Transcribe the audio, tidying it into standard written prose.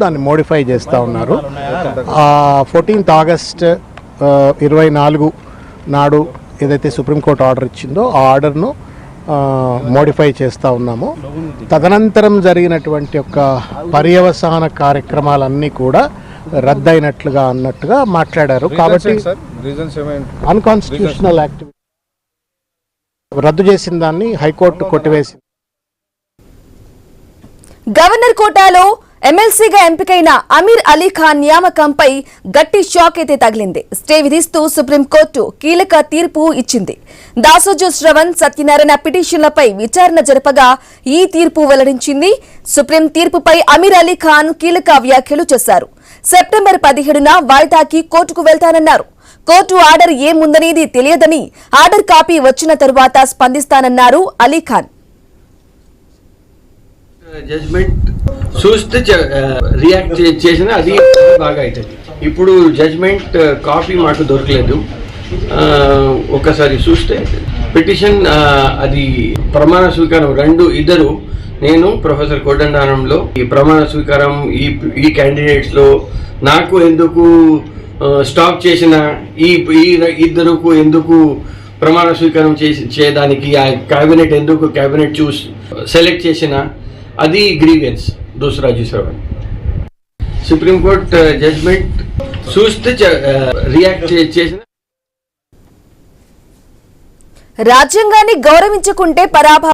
దాన్ని మోడిఫై చేస్తూ ఉన్నారు. 14th ఆగస్ట్ 24 నాడు ఏదైతే సుప్రీంకోర్టు ఆర్డర్ ఇచ్చిందో ఆ ఆర్డర్ను మోడిఫై చేస్తూ ఉన్నాము. తదనంతరం జరిగినటువంటి యొక్క పర్యవసాన కార్యక్రమాలన్నీ కూడా రద్దయినట్లుగా అన్నట్టుగా మాట్లాడారు. కాబట్టి అన్కాన్స్టిట్యూషనల్ యాక్టివిటీ రద్దు చేసిన దాన్ని హైకోర్టు కొట్టివేసింది. గవర్నర్ కోటాలో ఎమ్మెల్సీగా ఎంపికైన అమీర్ అలీ ఖాన్ నియామకంపై గట్టి షాక్ అయితే తగిలింది. స్టే విధిస్తూ సుప్రీంకోర్టు కీలక తీర్పు ఇచ్చింది. దాసోజు శ్రవణ్, సత్యనారాయణ పిటిషన్లపై విచారణ జరపగా ఈ తీర్పు వెల్లడించింది. సుప్రీం తీర్పుపై అమీర్ అలీ ఖాన్ కీలక వ్యాఖ్యలు చేశారు. సెప్టెంబర్ 17న వాయిదాకి కోర్టుకు వెళ్తానన్నారు. కోర్టు ఆర్డర్ ఏముందనేది తెలియదని, ఆర్డర్ కాపీ వచ్చిన తరువాత స్పందిస్తానన్నారు అలీ ఖాన్. జడ్జ్మెంట్ చూస్తే రియాక్ట్ చేసిన అది బాగా అవుతుంది. ఇప్పుడు జడ్జ్మెంట్ కాపీ మాకు దొరకలేదు. ఒకసారి చూస్తే పిటిషన్ అది ప్రమాణ స్వీకారం ఇద్దరు నేను ప్రొఫెసర్ కోదండరాంలో ఈ ప్రమాణ స్వీకారం ఈ క్యాండిడేట్స్లో నాకు ఎందుకు స్టాప్ చేసిన ఈ ఇద్దరుకు ఎందుకు ప్రమాణ స్వీకారం చేయడానికి ఆ క్యాబినెట్ ఎందుకు క్యాబినెట్ చూస్ సెలెక్ట్ చేసిన అది గ్రీవియన్స్ దూసరాజు శ్రవణ్. సుప్రీంకోర్టు జడ్జ్మెంట్ చూస్తే రియాక్ట్ చేసిన రాజ్యాంగాన్ని గౌరవించుకుంటే పరాభవం